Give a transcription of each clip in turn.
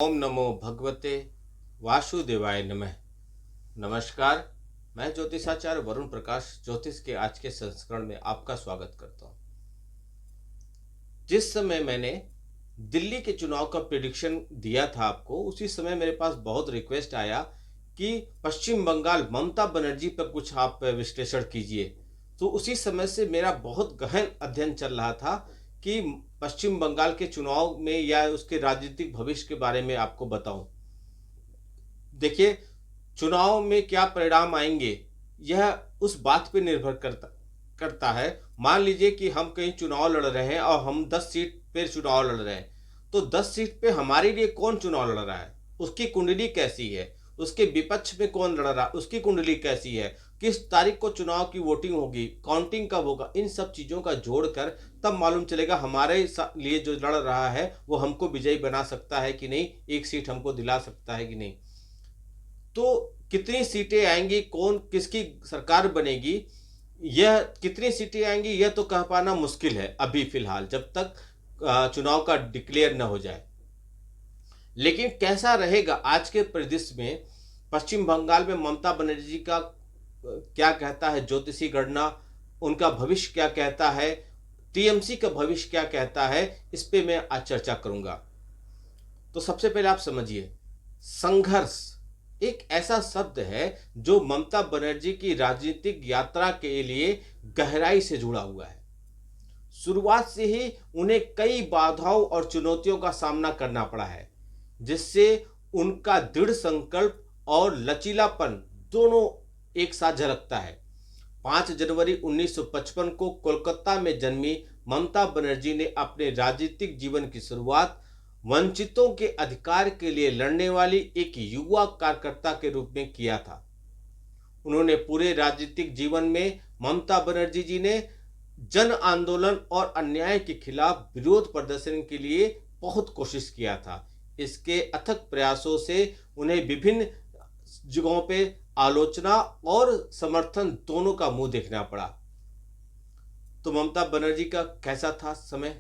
ओम नमो भगवते वासुदेवाय नमः। नमस्कार। मैं ज्योतिषाचार्य वरुण प्रकाश ज्योतिष के आज के संस्करण में आपका स्वागत करता हूं। जिस समय मैंने दिल्ली के चुनाव का प्रेडिक्शन दिया था आपको, उसी समय मेरे पास बहुत रिक्वेस्ट आया कि पश्चिम बंगाल ममता बनर्जी पर कुछ आप विश्लेषण कीजिए। तो उसी समय से मेरा बहुत गहन अध्ययन चल रहा था कि पश्चिम बंगाल के चुनाव में या उसके राजनीतिक भविष्य के बारे में आपको बताऊं। देखिए, चुनाव में क्या परिणाम आएंगे, यह उस बात पे निर्भर करता करता है। मान लीजिए कि हम कहीं चुनाव लड़ रहे हैं और हम 10 सीट पे चुनाव लड़ रहे हैं, तो 10 सीट पे हमारे लिए कौन चुनाव लड़ रहा है, उसकी कुंडली कैसी है, उसके विपक्ष में कौन लड़ रहा है, उसकी कुंडली कैसी है, किस तारीख को चुनाव की वोटिंग होगी, काउंटिंग कब होगा, इन सब चीज़ों का जोड़कर तब मालूम चलेगा हमारे लिए जो लड़ रहा है वो हमको विजयी बना सकता है कि नहीं, एक सीट हमको दिला सकता है कि नहीं। तो कितनी सीटें आएंगी, कौन किसकी सरकार बनेगी, यह कितनी सीटें आएंगी यह तो कह पाना मुश्किल है अभी फिलहाल, जब तक चुनाव का डिक्लेयर न हो जाए। लेकिन कैसा रहेगा आज के परिदृश्य में, पश्चिम बंगाल में ममता बनर्जी का क्या कहता है ज्योतिषी गणना, उनका भविष्य क्या कहता है, टीएमसी का भविष्य क्या कहता है, इस पे मैं आज चर्चा करूंगा। तो सबसे पहले आप समझिए, संघर्ष एक ऐसा शब्द है जो ममता बनर्जी की राजनीतिक यात्रा के लिए गहराई से जुड़ा हुआ है। शुरुआत से ही उन्हें कई बाधाओं और चुनौतियों का सामना करना पड़ा है, जिससे उनका दृढ़ संकल्प और लचीलापन दोनों एक साथ झलकता है। 5 जनवरी 1955 को कोलकाता में जन्मी ममता बनर्जी ने अपने राजनीतिक जीवन की शुरुआत वंचितों के अधिकार के लिए लड़ने वाली एक युवा कार्यकर्ता के रूप में किया था। उन्होंने पूरे राजनीतिक जीवन में ममता बनर्जी जी ने जन आंदोलन और अन्याय के खिलाफ विरोध प्रदर्शन के लिए बहुत कोशिश किया था। इसके अथक प्रयासों से उन्हें विभिन्न जगहों पे आलोचना और समर्थन दोनों का मुंह देखना पड़ा। तो ममता बनर्जी का कैसा था समय,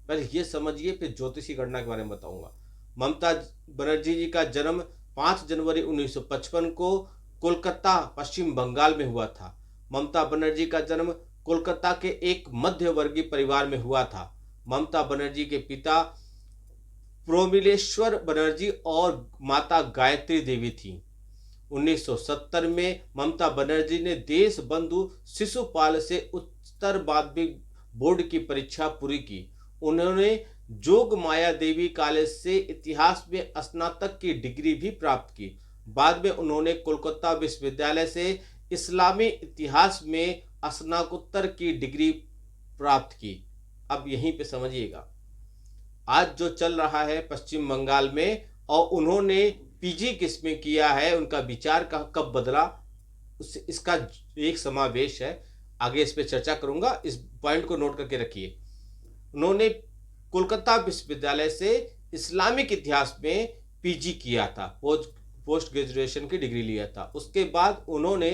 पहले ये समझिए, फिर ज्योतिषी गणना के बारे में बताऊंगा। ममता बनर्जी जी का जन्म 5 जनवरी 1955 को कोलकाता पश्चिम बंगाल में हुआ था। ममता बनर्जी का जन्म कोलकाता के एक मध्य वर्गीय परिवार में हुआ था। ममता बनर्जी के पिता प्रोमिलेश्वर बनर्जी और माता गायत्री देवी थी। 1970 में ममता बनर्जी ने देश बंधु शिशुपाल से उत्तर माध्यमिक बोर्ड की परीक्षा पूरी की। उन्होंने जोग माया देवी कॉलेज से इतिहास में स्नातक की डिग्री भी प्राप्त की। बाद में उन्होंने कोलकाता विश्वविद्यालय से इस्लामी इतिहास में स्नातकोत्तर की डिग्री प्राप्त की। अब यहीं पे समझिएगा आज जो चल रहा है पश्चिम बंगाल में, और उन्होंने पीजी किस में किया है, उनका विचार का कब बदला, इसका एक समावेश है। आगे इस पर चर्चा करूंगा, इस पॉइंट को नोट करके रखिए। उन्होंने कोलकाता विश्वविद्यालय से इस्लामिक इतिहास में पीजी किया था, पोस्ट ग्रेजुएशन की डिग्री लिया था। उसके बाद उन्होंने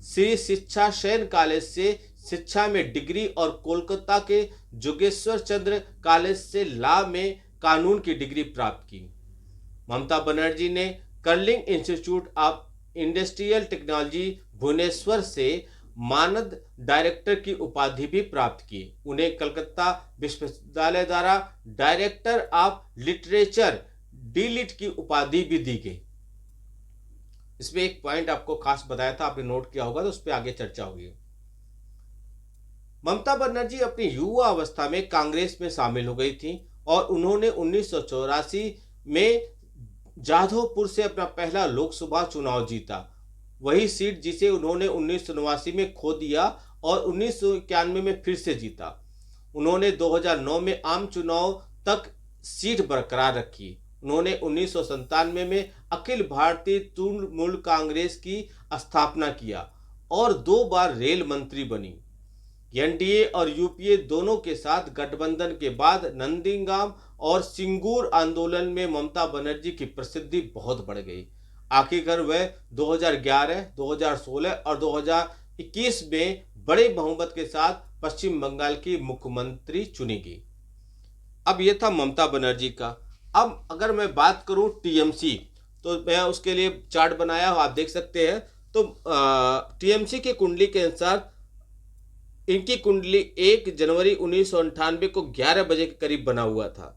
श्री शिक्षा सेन कॉलेज से शिक्षा में डिग्री और कोलकाता के जोगेश्वर चंद्र कॉलेज से लॉ में कानून की डिग्री प्राप्त की। ममता बनर्जी ने Kalinga Institute of Industrial Technology Bhubaneswar से मानद डायरेक्टर की उपाधि भी प्राप्त की। उन्हें कलकत्ता विश्वविद्यालय द्वारा डायरेक्टर ऑफ लिटरेचर डीलिट की उपाधि भी दी गई। इसमें एक पॉइंट आपको खास बताया था, आपने नोट किया होगा, तो उस पर आगे चर्चा होगी। ममता बनर्जी अपनी युवा अवस्था में कांग्रेस में शामिल हो गई थी और उन्होंने 1984 में जाधवपुर से अपना पहला लोकसभा चुनाव जीता। वही सीट जिसे उन्होंने 1989 में खो दिया और 1991 में फिर से जीता। उन्होंने 2009 में आम चुनाव तक सीट बरकरार रखी। उन्होंने 1997 में अखिल भारतीय तृणमूल कांग्रेस की स्थापना किया और 2 बार रेल मंत्री बनी। एनडीए और यूपीए दोनों के साथ गठबंधन के बाद नंदीग्राम और सिंगूर आंदोलन में ममता बनर्जी की प्रसिद्धि बहुत बढ़ गई। आखिरकार वह 2011, 2016 और 2021 में बड़े बहुमत के साथ पश्चिम बंगाल की मुख्यमंत्री चुनी गई। अब यह था ममता बनर्जी का। अब अगर मैं बात करूं टीएमसी, तो मैं उसके लिए चार्ट बनाया हूं, आप देख सकते हैं। तो टीएमसी की कुंडली के अनुसार इनकी कुंडली 1 जनवरी 1998 को 11 बजे के करीब बना हुआ था।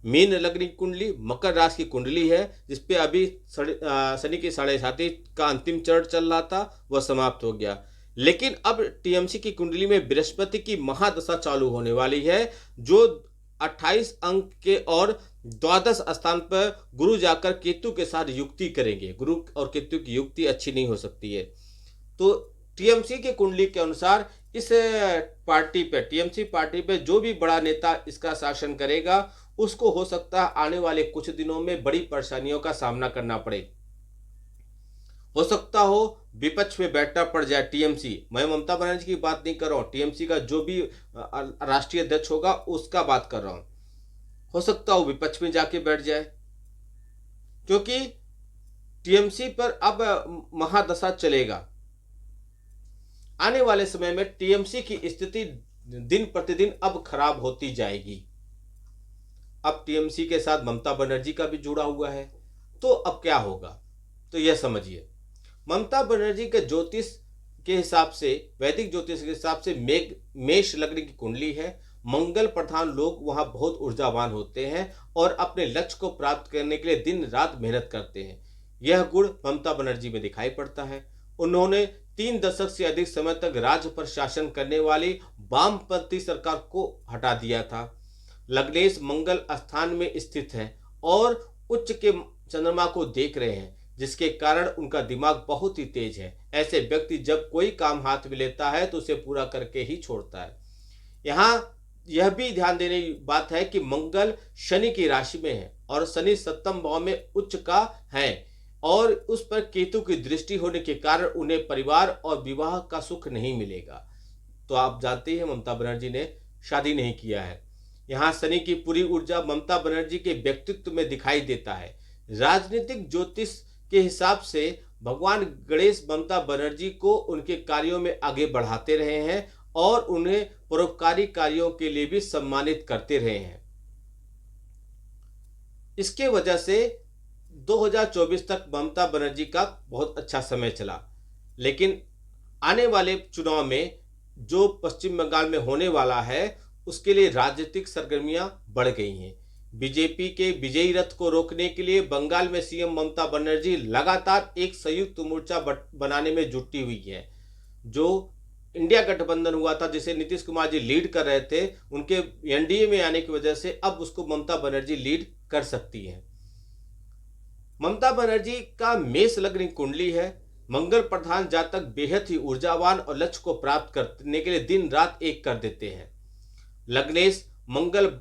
मीन लग्न की कुंडली, मकर राशि की कुंडली है, जिसपे अभी शनि की 7.5 का अंतिम चरण चल रहा था, वह समाप्त हो गया। लेकिन अब टीएमसी की कुंडली में बृहस्पति की महादशा चालू होने वाली है, जो 28 अंक के और द्वादश स्थान पर गुरु जाकर केतु के साथ युक्ति करेंगे। गुरु और केतु की युक्ति अच्छी नहीं हो सकती है। तो टीएमसी की कुंडली के अनुसार इस पार्टी पे, टीएमसी पार्टी पे जो भी बड़ा नेता इसका शासन करेगा, उसको हो सकता है आने वाले कुछ दिनों में बड़ी परेशानियों का सामना करना पड़े। हो सकता हो विपक्ष में बैठना पड़ जाए टीएमसी। मैं ममता बनर्जी की बात नहीं कर रहा हूँ, टीएमसी का जो भी राष्ट्रीय अध्यक्ष होगा उसका बात कर रहा हूँ। हो सकता हो विपक्ष में जाके बैठ जाए, क्योंकि टीएमसी पर अब महादशा चलेगा। आने वाले समय में टीएमसी की स्थिति दिन प्रतिदिन अब खराब होती जाएगी। अब टीएमसी के साथ ममता बनर्जी का भी जुड़ा हुआ है, तो अब क्या होगा, तो यह समझिए। ममता बनर्जी के ज्योतिष के हिसाब से, वैदिक ज्योतिष के हिसाब से मेष लग्न की कुंडली है। मंगल प्रधान लोग वहां बहुत ऊर्जावान होते हैं और अपने लक्ष्य को प्राप्त करने के लिए दिन रात मेहनत करते हैं। यह गुण ममता बनर्जी में दिखाई पड़ता है। उन्होंने 3 दशक से अधिक समय तक राज्य पर शासन करने वाली वामपंथी सरकार को हटा दिया था। लग्नेश मंगल स्थान में स्थित है और उच्च के चंद्रमा को देख रहे हैं, जिसके कारण उनका दिमाग बहुत ही तेज है। ऐसे व्यक्ति जब कोई काम हाथ में लेता है तो उसे पूरा करके ही छोड़ता है। यहाँ यह भी ध्यान देने की बात है कि मंगल शनि की राशि में है और शनि 7वें भाव में उच्च का है, और उस पर केतु की दृष्टि होने के कारण उन्हें परिवार और विवाह का सुख नहीं मिलेगा। तो आप जानते हैं ममता बनर्जी ने शादी नहीं किया है। यहाँ शनि की पूरी ऊर्जा ममता बनर्जी के व्यक्तित्व में दिखाई देता है। राजनीतिक ज्योतिष के हिसाब से भगवान गणेश ममता बनर्जी को उनके कार्यों में आगे बढ़ाते रहे हैं और उन्हें परोपकारी कार्यों के लिए भी सम्मानित करते रहे हैं। इसके वजह से 2024 तक ममता बनर्जी का बहुत अच्छा समय चला। लेकिन आने वाले चुनाव में जो पश्चिम बंगाल में होने वाला है, उसके लिए राजनीतिक सरगर्मियां बढ़ गई हैं। बीजेपी के विजयी रथ को रोकने के लिए बंगाल में सीएम ममता बनर्जी लगातार एक संयुक्त मोर्चा बनाने में जुटी हुई है। जो इंडिया गठबंधन हुआ था, जिसे नीतीश कुमार जी लीड कर रहे थे, उनके एनडीए में आने की वजह से अब उसको ममता बनर्जी लीड कर सकती है। ममता बनर्जी का मेष लग्न कुंडली है। मंगल प्रधान जातक बेहद ही ऊर्जावान और लक्ष्य को प्राप्त करने के लिए दिन रात एक कर देते हैं। लग्नेश मंगल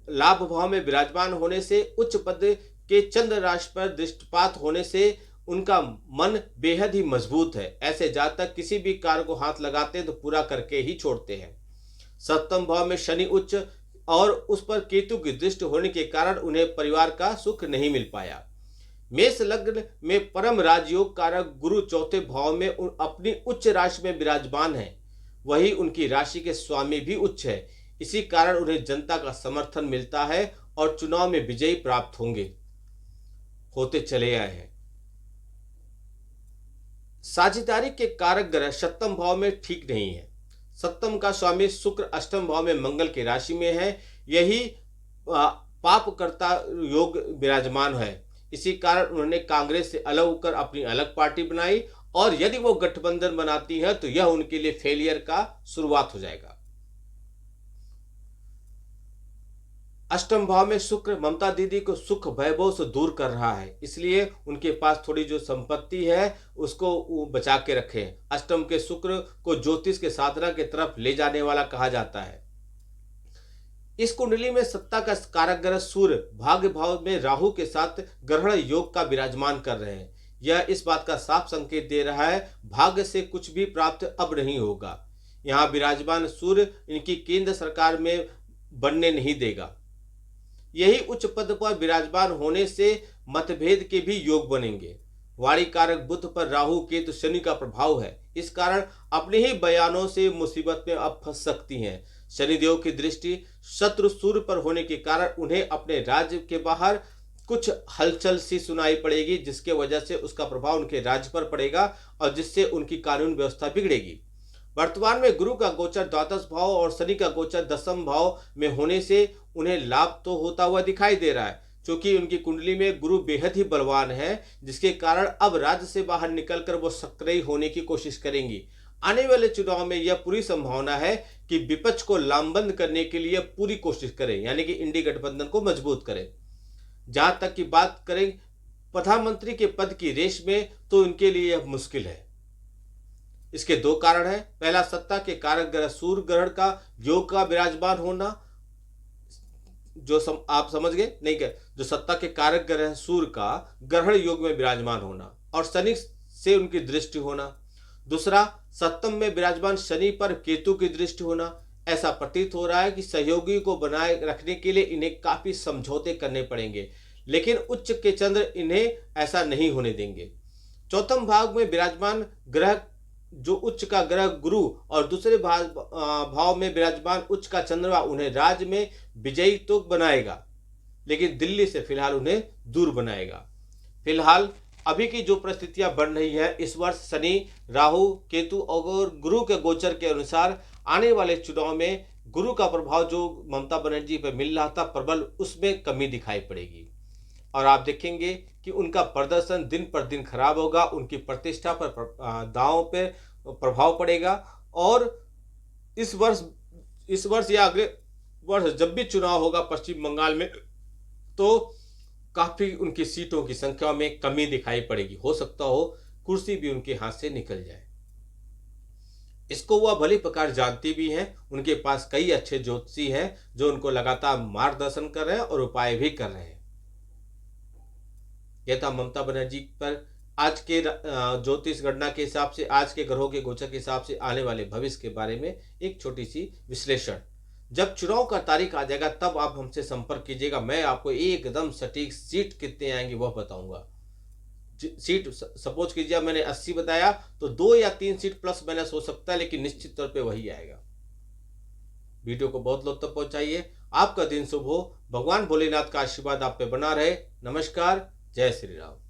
लाभ भाव में विराजमान होने से, उच्च पद के चंद्र राशि पर दृष्टिपात होने से उनका मन बेहद ही मजबूत है। ऐसे जातक किसी भी कार्य को हाथ लगाते हैं तो पूरा करके ही छोड़ते हैं। 7वें भाव में शनि उच्च और उस पर केतु की दृष्टि होने के कारण उन्हें परिवार का सुख नहीं मिल पाया। मेष लग्न में परम राजयोग कारक गुरु 4थे भाव में अपनी उच्च राशि में विराजमान है। वही उनकी राशि के स्वामी भी उच्च है। इसी कारण उन्हें जनता का समर्थन मिलता है और चुनाव में विजयी प्राप्त होते चले आए हैं। साझेदारी के कारक ग्रह 7वें भाव में ठीक नहीं है। 7वें का स्वामी शुक्र 8वें भाव में मंगल की राशि में है। यही पापकर्ता योग विराजमान है। इसी कारण उन्होंने कांग्रेस से अलग होकर अपनी अलग पार्टी बनाई, और यदि वो गठबंधन बनाती है तो यह उनके लिए फेलियर का शुरुआत हो जाएगा। 8वें भाव में शुक्र ममता दीदी को सुख वैभव से दूर कर रहा है, इसलिए उनके पास थोड़ी जो संपत्ति है उसको बचा के रखें। 8वें के शुक्र को ज्योतिष के साधना की तरफ ले जाने वाला कहा जाता है। इस कुंडली में सत्ता का कारक ग्रह सूर्य भाग्य भाव में राहु के साथ ग्रहण योग का विराजमान कर रहे हैं। यह इस बात का साफ संकेत दे रहा है भाग्य से कुछ भी प्राप्त अब नहीं होगा। यहाँ विराजमान सूर्य इनकी केंद्र सरकार में बनने नहीं देगा। यही उच्च पद पर विराजमान होने से मतभेद के भी योग बनेंगे। वाणी कारक बुध पर राहु केतु शनि का प्रभाव है। इस कारण अपने ही बयानों से मुसीबत में अब फंस सकती हैं। शनिदेव की दृष्टि शत्रु सूर्य पर होने के कारण उन्हें अपने राज्य के बाहर कुछ हलचल सी सुनाई पड़ेगी, जिसके वजह से उसका प्रभाव उनके राज्य पर पड़ेगा और जिससे उनकी कानून व्यवस्था बिगड़ेगी। वर्तमान में गुरु का गोचर द्वादश भाव और शनि का गोचर दसम भाव में होने से उन्हें लाभ तो होता हुआ दिखाई दे रहा है, क्योंकि उनकी कुंडली में गुरु बेहद ही बलवान है, जिसके कारण अब राज्य से बाहर निकलकर वो सक्रिय होने की कोशिश करेंगी। आने वाले चुनाव में यह पूरी संभावना है कि विपक्ष को लामबंद करने के लिए पूरी कोशिश करें, यानी कि इंडी गठबंधन को मजबूत करें। जहां तक की बात करें प्रधानमंत्री के पद की रेस में, तो उनके लिए यह मुश्किल है। इसके दो कारण हैं। पहला, सत्ता के कारक ग्रह सूर्य ग्रहण का योग का विराजमान होना, आप समझ गए नहीं क्या, जो सत्ता के कारक ग्रह सूर्य का ग्रहण योग में विराजमान होना और शनि से उनकी दृष्टि होना। दूसरा, सप्तम में विराजमान शनि पर केतु की दृष्टि होना। ऐसा प्रतीत हो रहा है कि सहयोगी को बनाए रखने के लिए इन्हें काफी समझौते करने पड़ेंगे, लेकिन उच्च के चंद्र इन्हें ऐसा नहीं होने देंगे। चौथम भाग में विराजमान ग्रह जो उच्च का ग्रह गुरु और दूसरे भाव में विराजमान उच्च का चंद्रमा उन्हें राज्य में विजयी तो बनाएगा, लेकिन दिल्ली से फिलहाल उन्हें दूर बनाएगा। फिलहाल अभी की जो परिस्थितियां बन रही है, इस वर्ष शनि, राहु, केतु और गुरु के गोचर के अनुसार आने वाले चुनाव में गुरु का प्रभाव जो ममता बनर्जी पर मिल रहा था प्रबल, उसमें कमी दिखाई पड़ेगी और आप देखेंगे कि उनका प्रदर्शन दिन पर दिन खराब होगा, उनकी प्रतिष्ठा पर दांव पे प्रभाव पड़ेगा। और इस वर्ष या अगले वर्ष जब भी चुनाव होगा पश्चिम बंगाल में, तो काफी उनकी सीटों की संख्या में कमी दिखाई पड़ेगी। हो सकता हो कुर्सी भी उनके हाथ से निकल जाए। इसको वह भली प्रकार जानती भी हैं। उनके पास कई अच्छे ज्योतिषी हैं जो उनको लगातार मार्गदर्शन कर रहे हैं और उपाय भी कर रहे हैं। यह था ममता बनर्जी पर आज के ज्योतिष गणना के हिसाब से, आज के ग्रहों के गोचर के हिसाब से आने वाले भविष्य के बारे में एक छोटी सी विश्लेषण। जब चुनाव का तारीख आ जाएगा तब आप हमसे संपर्क कीजिएगा, मैं आपको एकदम सटीक सीट कितने आएंगे वह बताऊंगा। सीट सपोज कीजिए मैंने 80 बताया तो 2 या 3 सीट प्लस माइनस हो सकता है, लेकिन निश्चित तौर पे वही आएगा। वीडियो को बहुत लोग तक पहुंचाइए। आपका दिन शुभ हो। भगवान भोलेनाथ का आशीर्वाद आप पे बना रहे। नमस्कार। जय श्री राम।